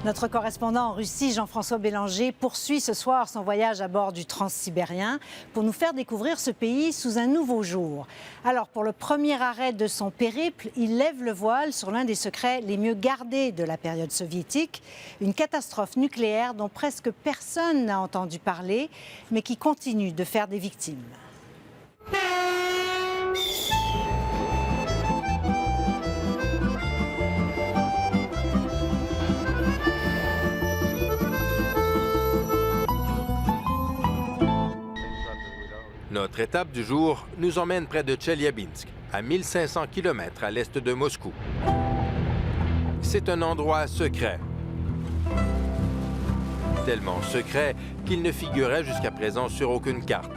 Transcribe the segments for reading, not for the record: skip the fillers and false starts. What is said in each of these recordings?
Notre correspondant en Russie, Jean-François Bélanger, poursuit ce soir son voyage à bord du Transsibérien pour nous faire découvrir ce pays sous un nouveau jour. Alors, pour le premier arrêt de son périple, il lève le voile sur l'un des secrets les mieux gardés de la période soviétique, une catastrophe nucléaire dont presque personne n'a entendu parler, mais qui continue de faire des victimes. Notre étape du jour nous emmène près de Tcheliabinsk, à 1500 km à l'est de Moscou. C'est un endroit secret. Tellement secret qu'il ne figurait jusqu'à présent sur aucune carte.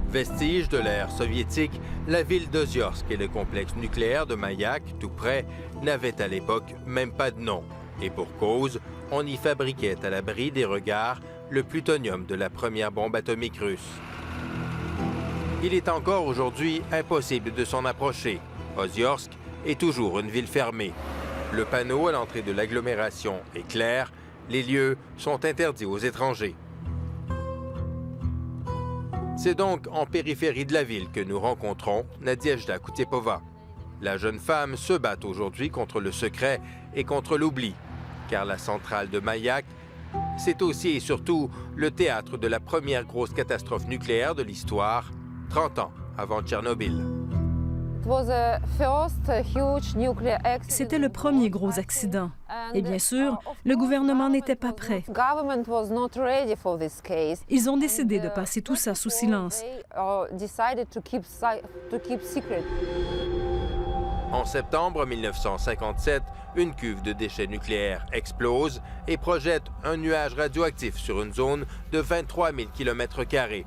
Vestige de l'ère soviétique, la ville d'Oziorsk et le complexe nucléaire de Mayak, tout près, n'avaient à l'époque même pas de nom. Et pour cause, on y fabriquait à l'abri des regards le plutonium de la première bombe atomique russe. Il est encore aujourd'hui impossible de s'en approcher. Oziorsk est toujours une ville fermée. Le panneau à l'entrée de l'agglomération est clair. Les lieux sont interdits aux étrangers. C'est donc en périphérie de la ville que nous rencontrons Nadiejda Koutiepova. La jeune femme se bat aujourd'hui contre le secret et contre l'oubli, car la centrale de Mayak, c'est aussi et surtout le théâtre de la première grosse catastrophe nucléaire de l'histoire, 30 ans avant Tchernobyl. C'était le premier gros accident. Et bien sûr, le gouvernement n'était pas prêt. Ils ont décidé de passer tout ça sous silence. En septembre 1957, une cuve de déchets nucléaires explose et projette un nuage radioactif sur une zone de 23 000 km².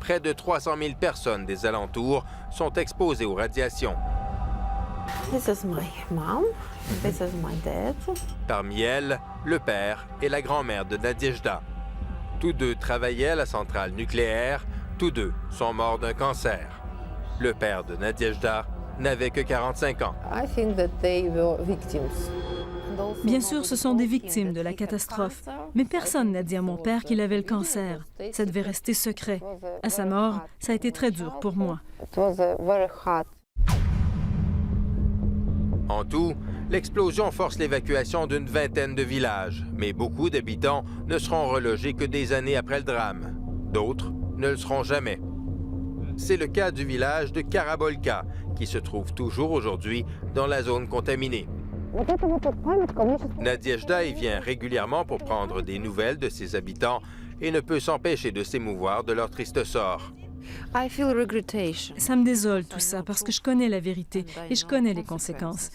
Près de 300 000 personnes des alentours sont exposées aux radiations. This is my mom. This is my dad. Parmi elles, le père et la grand-mère de Nadiejda. Tous deux travaillaient à la centrale nucléaire. Tous deux sont morts d'un cancer. Le père de Nadiejda n'avait que 45 ans. I think that they were victims. Bien sûr, ce sont des victimes de la catastrophe. Mais personne n'a dit à mon père qu'il avait le cancer. Ça devait rester secret. À sa mort, ça a été très dur pour moi. En tout, l'explosion force l'évacuation d'une vingtaine de villages. Mais beaucoup d'habitants ne seront relogés que des années après le drame. D'autres ne le seront jamais. C'est le cas du village de Karabolka, qui se trouve toujours aujourd'hui dans la zone contaminée. Nadiejda y vient régulièrement pour prendre des nouvelles de ses habitants et ne peut s'empêcher de s'émouvoir de leur triste sort. Ça me désole tout ça parce que je connais la vérité et je connais les conséquences.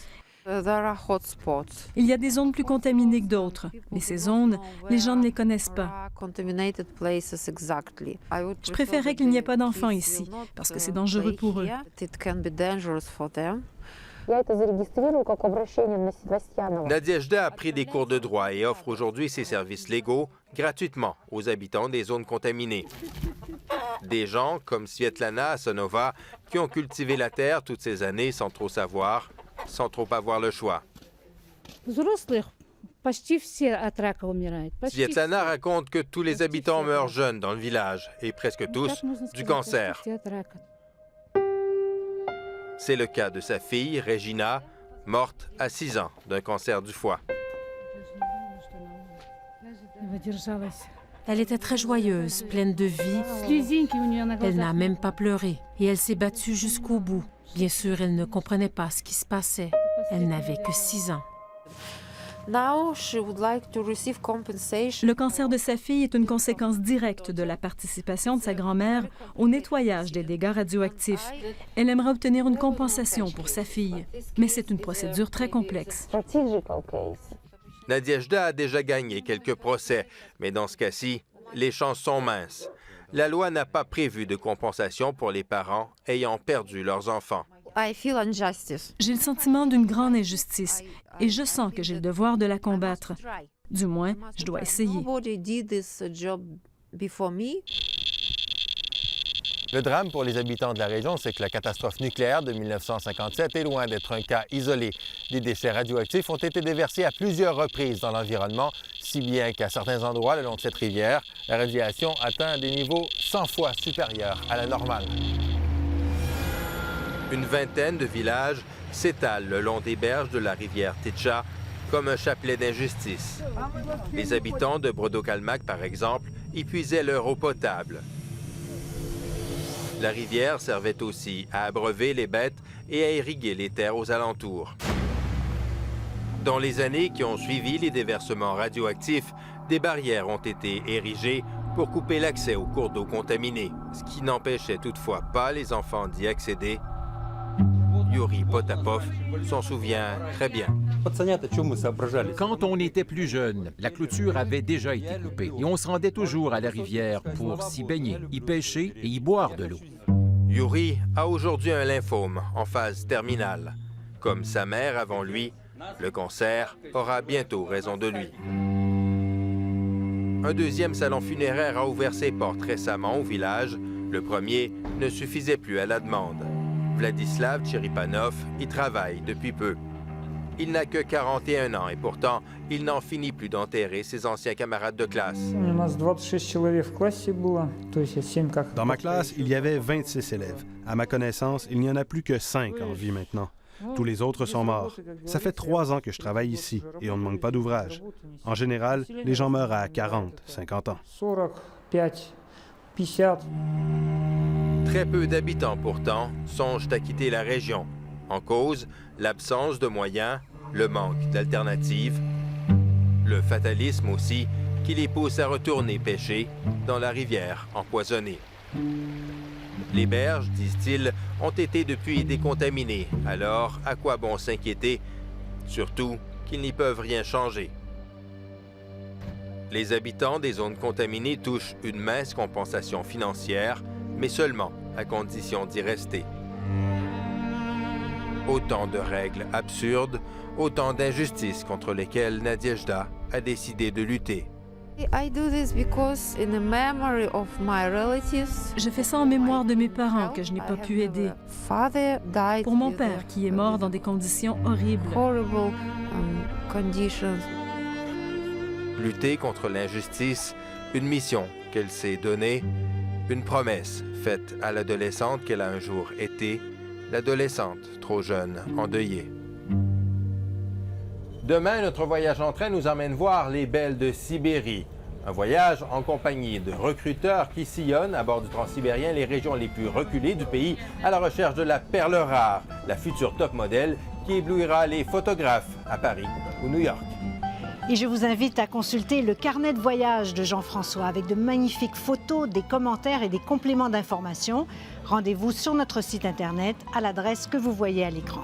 Il y a des zones plus contaminées que d'autres, mais ces zones, les gens ne les connaissent pas. Je préférerais qu'il n'y ait pas d'enfants ici, parce que c'est dangereux pour eux. Nadiejda a pris des cours de droit et offre aujourd'hui ses services légaux gratuitement aux habitants des zones contaminées. Des gens comme Svetlana Asonova qui ont cultivé la terre toutes ces années sans trop savoir, sans trop avoir le choix. Svetlana raconte que tous les habitants meurent jeunes dans le village et presque tous du cancer. C'est le cas de sa fille, Regina, morte à 6 ans d'un cancer du foie. Elle était très joyeuse, pleine de vie. Elle n'a même pas pleuré et elle s'est battue jusqu'au bout. Bien sûr, elle ne comprenait pas ce qui se passait. Elle n'avait que 6 ans. Le cancer de sa fille est une conséquence directe de la participation de sa grand-mère au nettoyage des dégâts radioactifs. Elle aimerait obtenir une compensation pour sa fille, mais c'est une procédure très complexe. Nadiejda a déjà gagné quelques procès, mais dans ce cas-ci, les chances sont minces. La loi n'a pas prévu de compensation pour les parents ayant perdu leurs enfants. J'ai le sentiment d'une grande injustice et je sens que j'ai le devoir de la combattre. Du moins, je dois essayer. Le drame pour les habitants de la région, c'est que la catastrophe nucléaire de 1957 est loin d'être un cas isolé. Des déchets radioactifs ont été déversés à plusieurs reprises dans l'environnement, si bien qu'à certains endroits le long de cette rivière, la radiation atteint des niveaux 100 fois supérieurs à la normale. Une vingtaine de villages s'étalent le long des berges de la rivière Techa comme un chapelet d'injustice. Les habitants de Brodo-Kalmak, par exemple, y puisaient leur eau potable. La rivière servait aussi à abreuver les bêtes et à irriguer les terres aux alentours. Dans les années qui ont suivi les déversements radioactifs, des barrières ont été érigées pour couper l'accès aux cours d'eau contaminés, ce qui n'empêchait toutefois pas les enfants d'y accéder. Yuri Potapov s'en souvient très bien. Quand on était plus jeune, la clôture avait déjà été coupée et on se rendait toujours à la rivière pour s'y baigner, y pêcher et y boire de l'eau. Yuri a aujourd'hui un lymphome en phase terminale. Comme sa mère avant lui, le cancer aura bientôt raison de lui. Un deuxième salon funéraire a ouvert ses portes récemment au village. Le premier ne suffisait plus à la demande. Vladislav Tcheripanov y travaille depuis peu. Il n'a que 41 ans et pourtant, il n'en finit plus d'enterrer ses anciens camarades de classe. Dans ma classe, il y avait 26 élèves. À ma connaissance, il n'y en a plus que 5 en vie maintenant. Tous les autres sont morts. Ça fait 3 ans que je travaille ici et on ne manque pas d'ouvrage. En général, les gens meurent à 40, 50 ans. Très peu d'habitants, pourtant, songent à quitter la région. En cause, l'absence de moyens, le manque d'alternatives, le fatalisme aussi, qui les pousse à retourner pêcher dans la rivière empoisonnée. Les berges, disent-ils, ont été depuis décontaminées. Alors, à quoi bon s'inquiéter? Surtout qu'ils n'y peuvent rien changer. Les habitants des zones contaminées touchent une mince compensation financière, mais seulement à condition d'y rester. Autant de règles absurdes, autant d'injustices contre lesquelles Nadezhda a décidé de lutter. Je fais ça en mémoire de mes parents que je n'ai pas pu aider. Pour mon père qui est mort dans des conditions horribles. Lutter contre l'injustice, une mission qu'elle s'est donnée, une promesse faite à l'adolescente qu'elle a un jour été, l'adolescente trop jeune, endeuillée. Demain, notre voyage en train nous emmène voir les belles de Sibérie. Un voyage en compagnie de recruteurs qui sillonnent à bord du Transsibérien les régions les plus reculées du pays à la recherche de la perle rare, la future top modèle qui éblouira les photographes à Paris ou New York. Et je vous invite à consulter le carnet de voyage de Jean-François avec de magnifiques photos, des commentaires et des compléments d'information. Rendez-vous sur notre site Internet à l'adresse que vous voyez à l'écran.